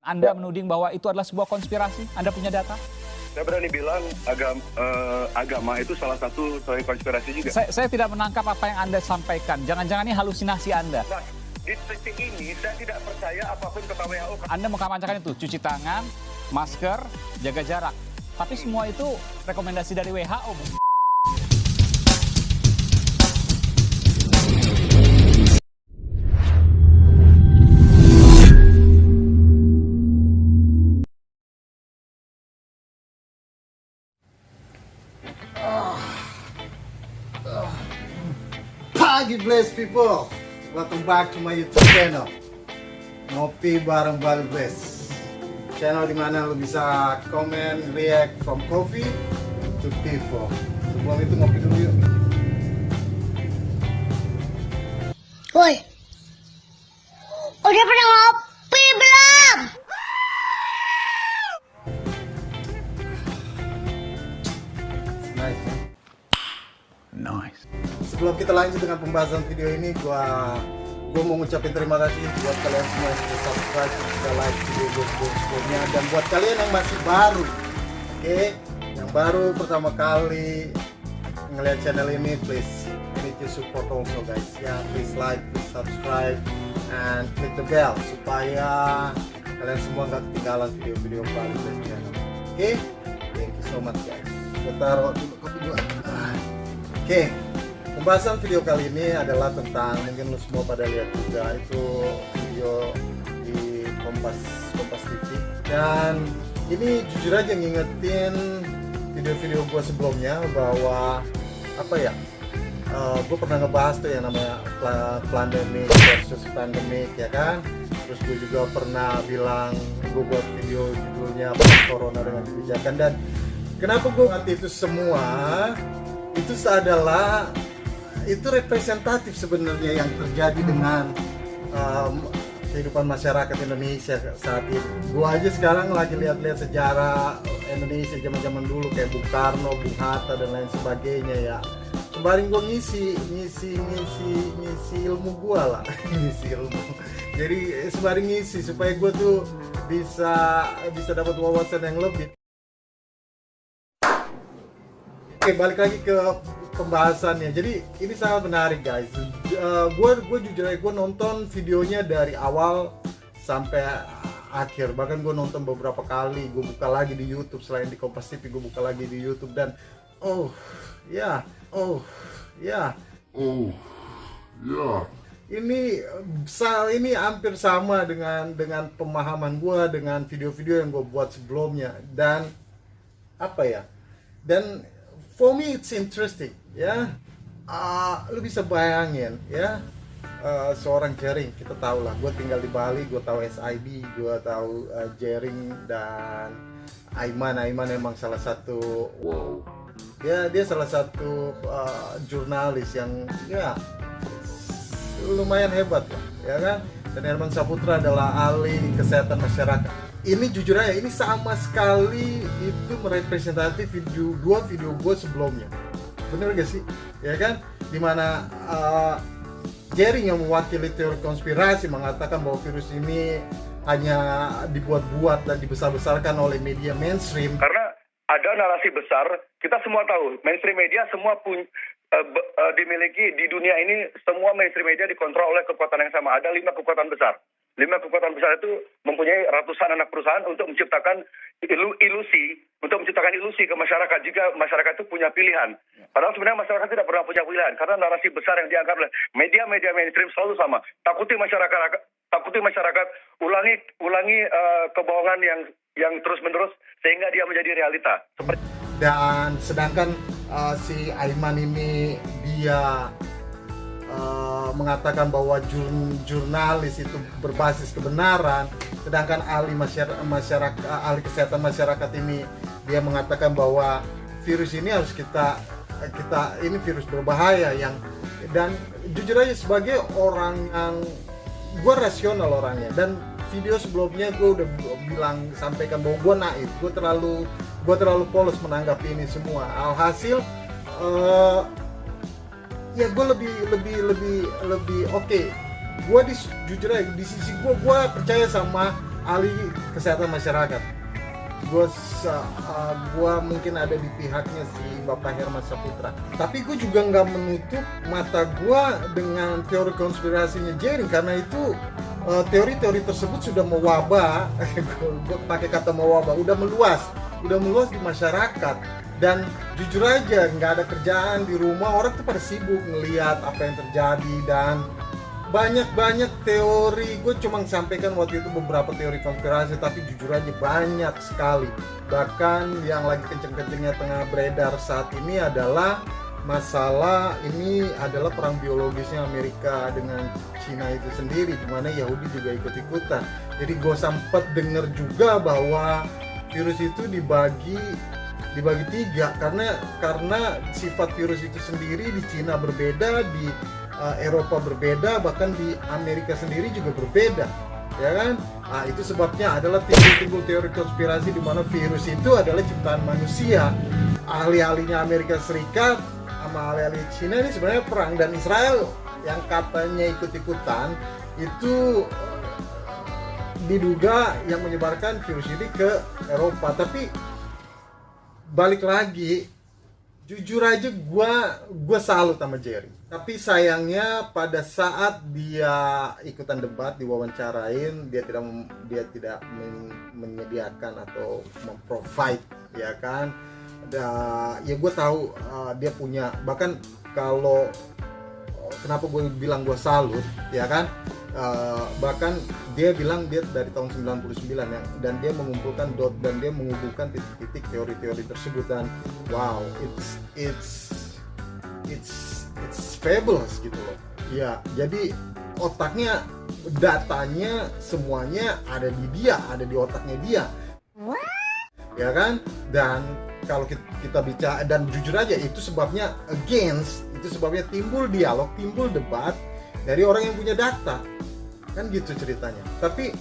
Anda menuding bahwa itu adalah sebuah konspirasi? Anda punya data? Saya berani bilang agama itu salah satu konspirasi juga. Saya tidak menangkap apa yang Anda sampaikan. Jangan-jangan ini halusinasi Anda. Nah, di titik ini saya tidak percaya apapun kata WHO. Anda mengkampanyekan itu, cuci tangan, masker, jaga jarak. Tapi semua itu rekomendasi dari WHO. Pagi blessed people, welcome back to my YouTube channel Ngopi bareng Bali Bless, channel dimana lo bisa komen, react from coffee to people. Sebelum itu ngopi dulu yuk. Woi, udah pernah ngopi belum? Nice, ya? Nice. Sebelum kita lanjut dengan pembahasan video ini, gua mau ngucapin terima kasih buat kalian semua yang sudah subscribe, sudah like video gue sebelumnya, dan buat kalian yang masih baru, oke, yang baru pertama kali ngeliat channel ini, please need to support also guys, ya, please like, please subscribe, and click the bell supaya kalian semua nggak ketinggalan video-video baru dari channel. Oke, thank you so much guys. Gue taruh dulu kopi gua. Oke, pembahasan video kali ini adalah tentang, mungkin lo semua pada lihat juga, itu video di Kompas TV. Dan ini jujur aja ngingetin video-video gue sebelumnya bahwa apa ya, gue pernah ngebahas tuh yang namanya pandemic versus pandemic, ya kan. Terus gue juga pernah bilang, gue buat video judulnya Corona dengan Kebijakan. Dan kenapa gue ngerti itu semua, itu adalah itu representatif sebenarnya yang terjadi dengan kehidupan masyarakat Indonesia saat ini. Gua aja sekarang lagi lihat-lihat sejarah Indonesia zaman-zaman dulu kayak Bung Karno, Bung Hatta dan lain sebagainya ya. Sembari gua ngisi ilmu gua lah, ngisi ilmu. Jadi sembari ngisi supaya gua tuh bisa dapat wawasan yang lebih. Oke, balik lagi ke pembahasannya. Jadi ini sangat menarik guys. Gue jujur aja, gue nonton videonya dari awal sampai akhir. Bahkan gue nonton beberapa kali. Gue buka lagi di YouTube, selain di Kompas TV gue buka lagi di YouTube. Dan ini hampir sama dengan pemahaman gue dengan video-video yang gue buat sebelumnya. Dan apa ya, dan for me it's interesting, ya. Lu bisa bayangin, ya, seorang Jering, kita tahu lah. Gue tinggal di Bali, gue tahu SID, gue tahu Jering dan Aiman emang salah satu, dia salah satu jurnalis yang ya lumayan hebat lah, ya kan. Dan Herman Saputra adalah ahli kesehatan masyarakat. Ini jujur aja, ini sama sekali itu merepresentatif dua video gue sebelumnya. Bener gak sih? Ya kan? Dimana Jering yang mewakili teori konspirasi mengatakan bahwa virus ini hanya dibuat-buat dan dibesar-besarkan oleh media mainstream. Karena ada narasi besar, kita semua tahu, mainstream media semua dimiliki di dunia ini, semua mainstream media dikontrol oleh kekuatan yang sama. Ada 5 kekuatan besar. 5 kekuatan besar itu mempunyai ratusan anak perusahaan untuk menciptakan ilusi ke masyarakat jika masyarakat itu punya pilihan. Padahal sebenarnya masyarakat tidak pernah punya pilihan karena narasi besar yang dianggap oleh media-media mainstream selalu sama. Takuti masyarakat ulangi kebohongan yang terus-menerus sehingga dia menjadi realita. Dan sedangkan si Aiman ini dia mengatakan bahwa jurnalis itu berbasis kebenaran, sedangkan ahli kesehatan masyarakat ini dia mengatakan bahwa virus ini harus kita ini virus berbahaya dan jujur aja sebagai orang yang gue rasional orangnya, dan video sebelumnya gue udah sampaikan bahwa gue naif, gue terlalu polos menanggapi ini semua. Alhasil ya gue lebih oke. Gue jujur aja di sisi gue percaya sama ahli kesehatan masyarakat. Gue mungkin ada di pihaknya si Bapak Herman Saputra. Tapi gue juga nggak menutup mata gue dengan teori konspirasinya Jerry, karena itu teori-teori tersebut sudah mewabah. Gue pakai kata mewabah, udah meluas di masyarakat. Dan jujur aja nggak ada kerjaan di rumah, orang tuh pada sibuk ngelihat apa yang terjadi, dan banyak teori. Gue cuma sampaikan waktu itu beberapa teori konspirasi, tapi jujur aja banyak sekali. Bahkan yang lagi kenceng-kencengnya tengah beredar saat ini adalah masalah ini adalah perang biologisnya Amerika dengan Cina itu sendiri, dimana Yahudi juga ikut-ikutan. Jadi gue sempat dengar juga bahwa virus itu dibagi 3 karena sifat virus itu sendiri di Cina berbeda, di Eropa berbeda, bahkan di Amerika sendiri juga berbeda, ya kan? Nah, itu sebabnya adalah timbul teori konspirasi di mana virus itu adalah ciptaan manusia. Ahli-ahlinya Amerika Serikat sama ahli-ahli Cina ini sebenarnya perang, dan Israel yang katanya ikut-ikutan itu diduga yang menyebarkan virus ini ke Eropa. Tapi balik lagi, jujur aja gue salut sama Jerry. Tapi sayangnya pada saat dia ikutan debat, diwawancarain, dia tidak menyediakan atau memprovide, ya kan? Ya gue tahu dia punya, bahkan kalau kenapa gue bilang gue salut, ya kan? Bahkan dia bilang dia dari tahun 99 ya, dan dia mengumpulkan dan dia mengumpulkan titik-titik teori-teori tersebut, dan wow, it's fabulous gitu loh. Ya, jadi otaknya, datanya semuanya ada di dia, ada di otaknya dia. Ya kan? Dan kalau kita bicara, dan jujur aja itu sebabnya timbul dialog, timbul debat dari orang yang punya data. Kan gitu ceritanya. Tapi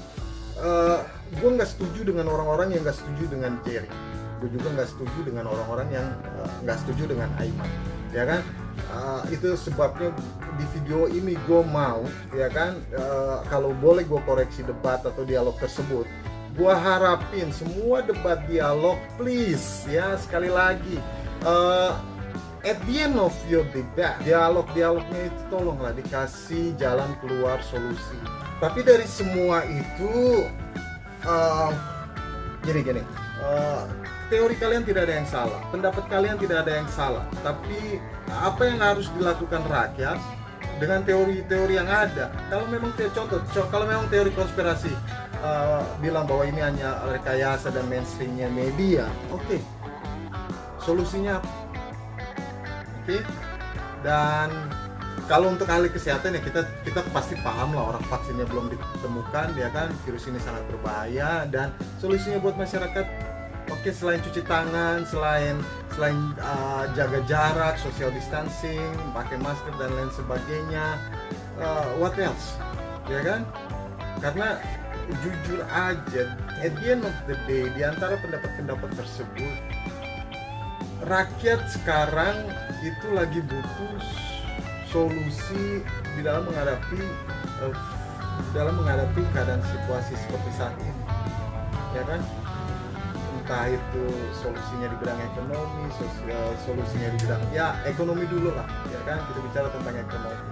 gue nggak setuju dengan orang-orang yang nggak setuju dengan Jerry. Gue juga nggak setuju dengan orang-orang yang nggak setuju dengan Aiman, ya kan? Itu sebabnya di video ini gue mau, ya kan, kalau boleh gue koreksi debat atau dialog tersebut. Gue harapin semua debat dialog, please, ya, sekali lagi, at the end of your debate, dialognya itu tolonglah dikasih jalan keluar, solusi. Tapi dari semua itu, gini, teori kalian tidak ada yang salah, pendapat kalian tidak ada yang salah. Tapi apa yang harus dilakukan rakyat dengan teori-teori yang ada? Kalau memang kalau memang teori konspirasi bilang bahwa ini hanya rekayasa dan mainstreamnya media, oke. Solusinya apa? Oke. Dan kalau untuk ahli kesehatan ya kita pasti paham lah, orang vaksinnya belum ditemukan, ya kan, virus ini sangat berbahaya. Dan solusinya buat masyarakat, oke, selain cuci tangan, selain jaga jarak, social distancing, pakai masker dan lain sebagainya, what else, ya kan? Karena jujur aja, at the end of the day, di antara pendapat-pendapat tersebut, rakyat sekarang itu lagi butuh solusi di dalam menghadapi keadaan situasi seperti saat ini, ya kan? Entah itu solusinya di bidang ekonomi, solusinya di bidang, ya, ekonomi dulu lah, ya kan? Kita bicara tentang ekonomi.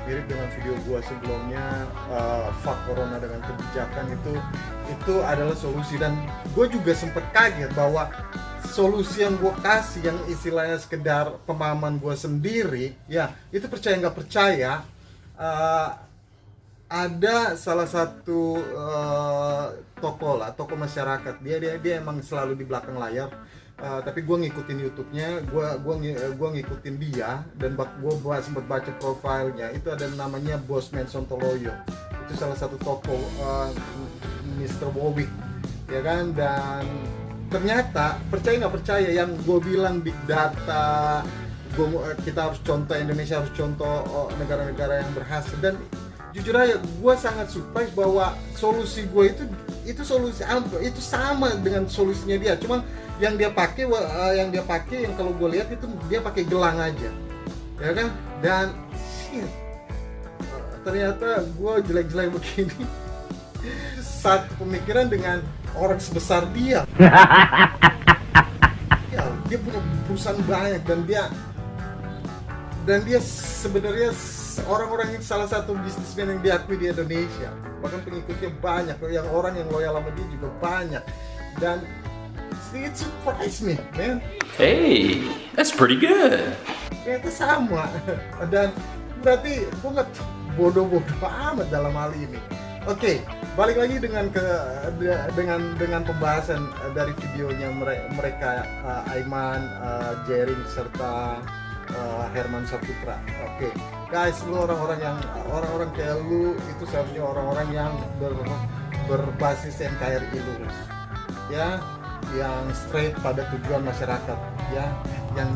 Mirip dengan video gua sebelumnya, fuck corona dengan kebijakan, itu adalah solusi. Dan gue juga sempat kaget bahwa solusi yang gue kasih, yang istilahnya sekedar pemahaman gue sendiri, ya, itu percaya nggak percaya, ada salah satu tokoh masyarakat, dia emang selalu di belakang layar, tapi gue ngikutin YouTube-nya, gue ngikutin dia, dan gue sempat baca profilnya. Itu ada namanya Bosman Sontoloyo, itu salah satu tokoh, Mr. Wowick, ya kan? Dan ternyata, percaya nggak percaya, yang gue bilang big data, kita harus contoh, Indonesia harus contoh negara-negara yang berhasil. Dan jujur aja, gue sangat surprise bahwa solusi gue itu solusi itu sama dengan solusinya dia. Cuma yang dia pakai yang kalau gue lihat itu dia pakai gelang aja, ya kan? Dan shit, ternyata gue jelek-jelek begini satu pemikiran dengan orang sebesar dia. Ya, dia punya perusahaan banyak dan dia sebenarnya orang-orang yang salah satu bisnismen yang diakui di Indonesia. Bahkan pengikutnya banyak, orang yang loyal sama dia juga banyak. Dan it surprised me, man. Hey, that's pretty good. Ternyata sama. Dan berarti gue nggak bodoh-bodoh amat dalam hal ini. Oke, balik lagi dengan pembahasan dari videonya mereka Aiman, Jering serta Herman Saputra. Oke, guys, lu orang-orang kayak lu itu seharusnya orang-orang yang berbasis NKRI lurus, ya, yang straight pada tujuan masyarakat, ya, yang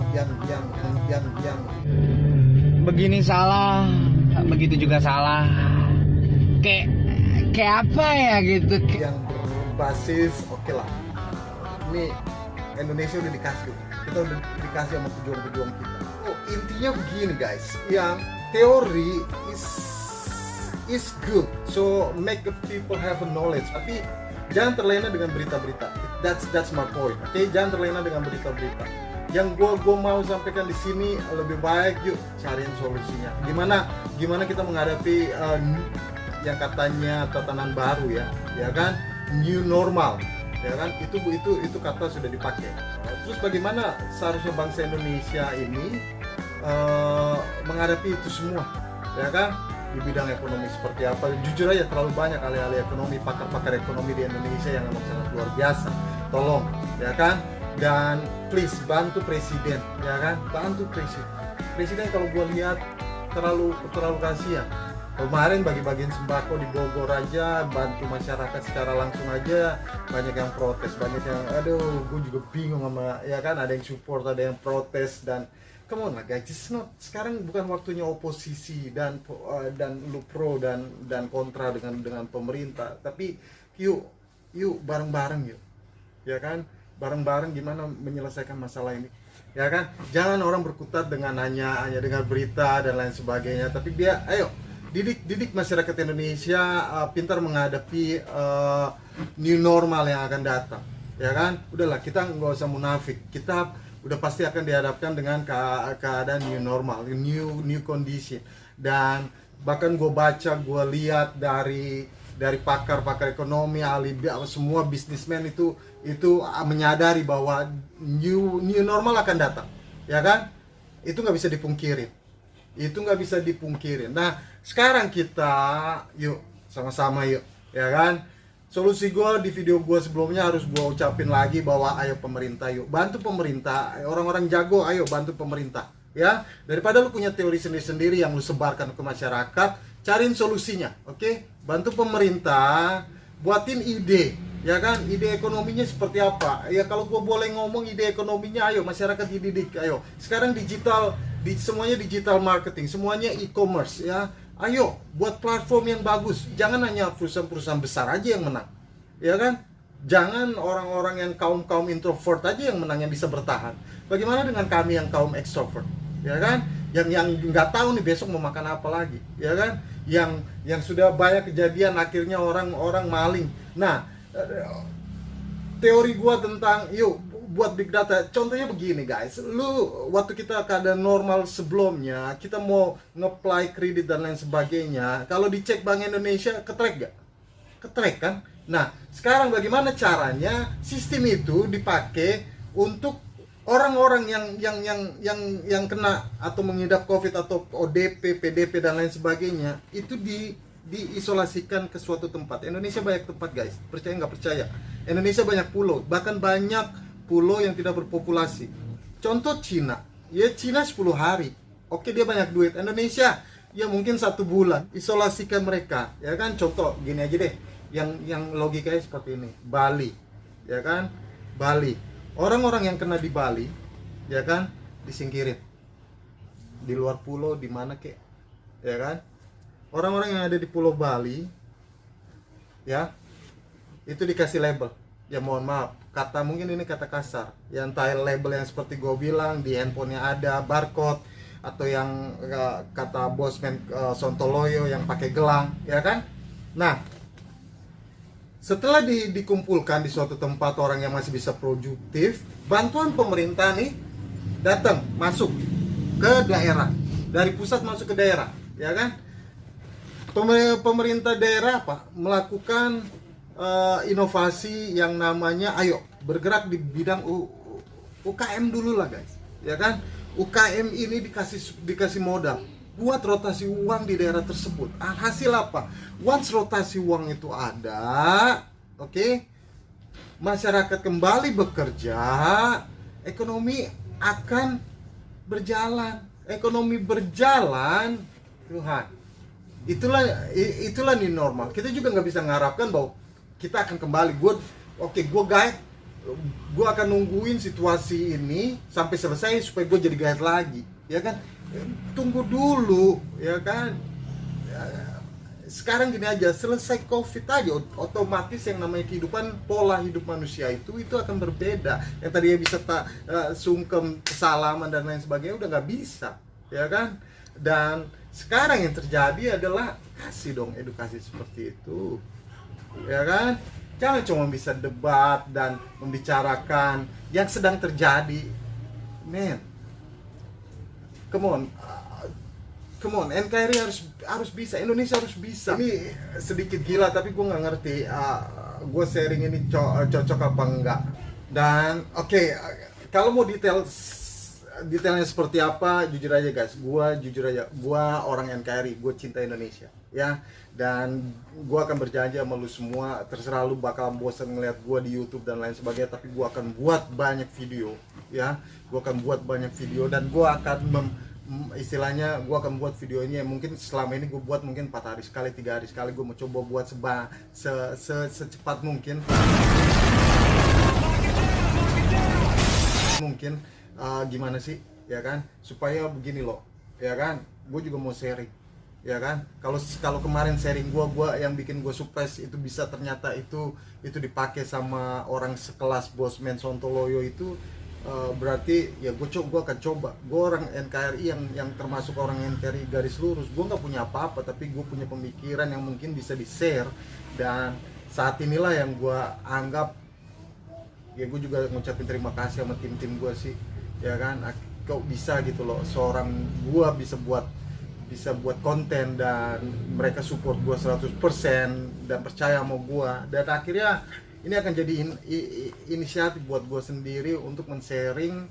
begini salah, begitu juga salah. Kayak apa ya gitu? yang berbasis oke lah. Ini Indonesia udah dikasih, kita udah dikasih sama pejuang-pejuang kita. Oh, intinya begini guys, yang teori is good, so make the people have a knowledge, tapi jangan terlena dengan berita-berita. That's my point. Oke, jangan terlena dengan berita-berita. Yang gua mau sampaikan di sini lebih baik yuk cariin solusinya. Gimana kita menghadapi yang katanya tatanan baru ya kan, new normal, ya kan, itu kata sudah dipakai. Terus bagaimana seharusnya bangsa Indonesia ini menghadapi itu semua, ya kan, di bidang ekonomi seperti apa? Jujur aja terlalu banyak ahli-ahli ekonomi, pakar-pakar ekonomi di Indonesia yang memang sangat luar biasa. Tolong, ya kan, dan please bantu presiden, ya kan, bantu presiden. Kalau gue lihat terlalu kasihan. Kemarin bagi-bagiin sembako di Bogor aja, bantu masyarakat secara langsung aja, banyak yang protes, banyak yang aduh, gue juga bingung sama, ya kan, ada yang support, ada yang protes, dan come on lah guys, sekarang bukan waktunya oposisi dan lu pro dan kontra dengan pemerintah, tapi yuk bareng-bareng yuk, ya kan, bareng-bareng gimana menyelesaikan masalah ini, ya kan, jangan orang berkutat dengan hanya dengan berita dan lain sebagainya, tapi ayo didik masyarakat Indonesia pintar menghadapi new normal yang akan datang, ya kan. Udahlah, kita nggak usah munafik, kita udah pasti akan dihadapkan dengan keadaan new normal, new condition. Dan bahkan gue lihat dari pakar-pakar ekonomi, ahli, semua bisnismen itu menyadari bahwa new normal akan datang, ya kan. Itu nggak bisa dipungkirin. Nah, sekarang kita yuk sama-sama yuk, ya kan. Solusi gue di video gue sebelumnya harus gue ucapin lagi bahwa ayo pemerintah yuk bantu pemerintah, orang-orang jago ayo bantu pemerintah, ya. Daripada lu punya teori sendiri-sendiri yang lu sebarkan ke masyarakat, cariin solusinya, oke? Bantu pemerintah, buatin ide, ya kan, ide ekonominya seperti apa. Ya kalau gue boleh ngomong ide ekonominya, ayo masyarakat dididik, ayo. Sekarang semuanya digital marketing, semuanya e-commerce, ya. Ayo buat platform yang bagus, jangan hanya perusahaan-perusahaan besar aja yang menang, ya kan. Jangan orang-orang yang kaum introvert aja yang menang, yang bisa bertahan. Bagaimana dengan kami yang kaum extrovert, ya kan, yang nggak tahu nih besok mau makan apa lagi, ya kan, yang sudah banyak kejadian akhirnya orang maling. Nah, teori gua tentang yuk buat big data, contohnya begini guys, lu waktu kita keadaan normal sebelumnya, kita mau nge-apply kredit dan lain sebagainya, kalau dicek Bank Indonesia ketrack gak? Ketrack kan? Nah, sekarang bagaimana caranya sistem itu dipakai untuk orang-orang yang kena atau mengidap COVID atau ODP, PDP dan lain sebagainya, itu diisolasikan ke suatu tempat. Indonesia banyak tempat guys, percaya nggak percaya, Indonesia banyak pulau, bahkan banyak pulau yang tidak berpopulasi. Contoh Cina, ya Cina 10 hari, oke dia banyak duit. Indonesia ya mungkin 1 bulan, isolasikan mereka, ya kan. Contoh gini aja deh, yang logikanya seperti ini, Bali, ya kan, Bali, orang-orang yang kena di Bali, ya kan, disingkirin di luar pulau, di mana kek, ya kan. Orang-orang yang ada di Pulau Bali, ya, itu dikasih label. Ya mohon maaf, mungkin ini kata kasar, ya entah label yang seperti gue bilang di handphonenya ada barcode, atau yang kata bosman Sontoloyo yang pakai gelang, ya kan. Nah, Setelah dikumpulkan di suatu tempat orang yang masih bisa produktif, bantuan pemerintah nih datang masuk ke daerah, dari pusat masuk ke daerah, ya kan? Pemerintah daerah melakukan inovasi yang namanya ayo bergerak di bidang UKM dulu lah guys, ya kan? UKM ini dikasih modal buat rotasi uang di daerah tersebut. Hasil apa? Once rotasi uang itu ada, oke, masyarakat kembali bekerja, ekonomi akan berjalan. Ekonomi berjalan, Tuhan. Itulah new normal. Kita juga nggak bisa mengharapkan bahwa kita akan kembali. Gue guide. Gue akan nungguin situasi ini sampai selesai supaya gue jadi guide lagi, ya kan? Tunggu dulu, ya kan? Sekarang gini aja, selesai COVID aja, otomatis yang namanya kehidupan, pola hidup manusia itu akan berbeda. Yang tadinya bisa sungkem, kesalaman dan lain sebagainya udah nggak bisa, ya kan? Dan sekarang yang terjadi adalah kasih dong edukasi seperti itu, ya kan? Jangan cuma bisa debat dan membicarakan yang sedang terjadi, men. Come on, NKRI harus bisa, Indonesia harus bisa. Ini sedikit gila tapi gue nggak ngerti, gue sharing ini cocok apa enggak. Dan kalau mau detailnya seperti apa, jujur aja guys, gue orang NKRI, gue cinta Indonesia, ya. Dan gue akan berjanji sama lu semua, terserah lu bakal bosan ngeliat gue di YouTube dan lain sebagainya, tapi gue akan buat banyak video, ya. Gue akan buat banyak video dan gue akan istilahnya gue akan buat video ini yang mungkin selama ini gue buat mungkin 4 hari sekali, 3 hari sekali. Gue mau coba buat secepat mungkin gimana sih, ya kan, supaya begini loh, ya kan, gue juga mau sharing, ya kan. Kalau kemarin sharing gue yang bikin gue surprise itu bisa ternyata itu dipakai sama orang sekelas Bos Men Sontoloyo itu, berarti ya gue akan coba. Gue orang NKRI yang termasuk orang NKRI garis lurus. Gue nggak punya apa-apa, tapi gue punya pemikiran yang mungkin bisa di share. Dan saat inilah yang gue anggap, ya gue juga ngucapin terima kasih sama tim-tim gue sih, ya kan. Kok bisa gitu loh, seorang gue bisa buat konten dan mereka support gue 100% dan percaya sama gue. Dan akhirnya ini akan jadi inisiatif buat gue sendiri untuk men-sharing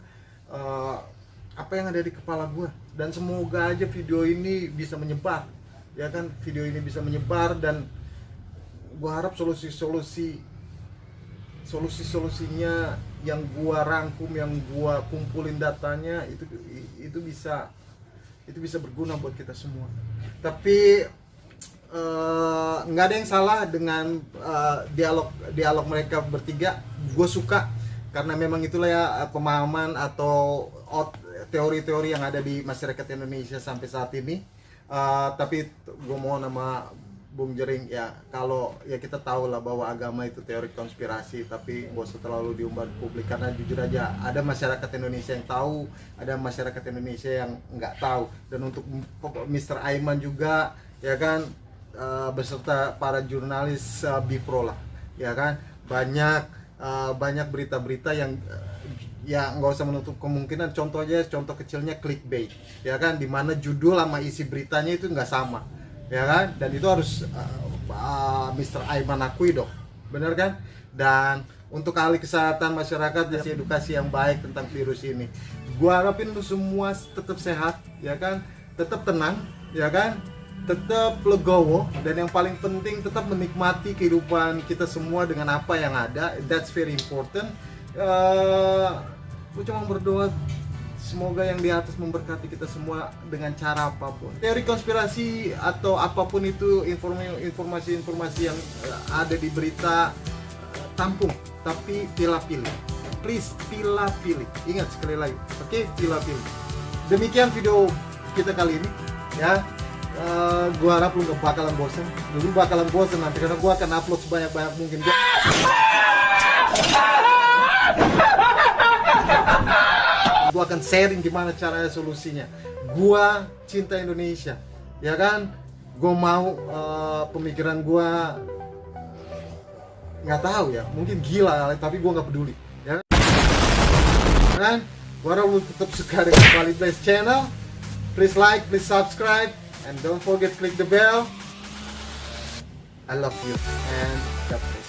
apa yang ada di kepala gue. Dan semoga aja video ini bisa menyebar, ya kan. Video ini bisa menyebar dan gue harap solusinya yang gue rangkum, yang gue kumpulin datanya itu bisa berguna buat kita semua. Tapi nggak ada yang salah dengan dialog mereka bertiga. Gue suka karena memang itulah ya pemahaman atau teori-teori yang ada di masyarakat Indonesia sampai saat ini. Tapi gue mohon sama Bung Jering, ya kalau ya kita tahu lah bahwa agama itu teori konspirasi, tapi gak usah terlalu diumbar publik, karena jujur aja ada masyarakat Indonesia yang tahu, ada masyarakat Indonesia yang nggak tahu. Dan untuk Mr. Aiman juga, ya kan, beserta para jurnalis Bipro lah, ya kan, banyak berita-berita yang ya nggak usah menutup kemungkinan. Contoh kecilnya clickbait, ya kan, dimana judul sama isi beritanya itu nggak sama, ya kan. Dan itu harus Mr. Aiman akui dong, bener kan. Dan untuk ahli kesehatan masyarakat, kasih edukasi yang baik tentang virus ini. Gua harapin lu semua tetap sehat, ya kan, tetap tenang, ya kan, tetap legowo, dan yang paling penting tetap menikmati kehidupan kita semua dengan apa yang ada. That's very important. Gue cuma berdoa semoga yang di atas memberkati kita semua dengan cara apapun. Teori konspirasi atau apapun itu, informasi-informasi yang ada di berita, tampung, tapi pilih-pilih. Please, pilih-pilih. Ingat sekali lagi, oke? Pilih-pilih. Demikian video kita kali ini, ya. Gua harap lu gak bakalan bosan. Lu bakalan bosan nanti karena gua akan upload sebanyak-banyak mungkin. Gua akan sharing gimana caranya solusinya. Gua cinta Indonesia, ya kan. Gua mau pemikiran gua nggak tahu ya, mungkin gila, tapi gue nggak peduli ya. Dan gue harap lu tetap suka dengan Bali Blaze channel. Please like, please subscribe, and don't forget click the bell. I love you and God bless.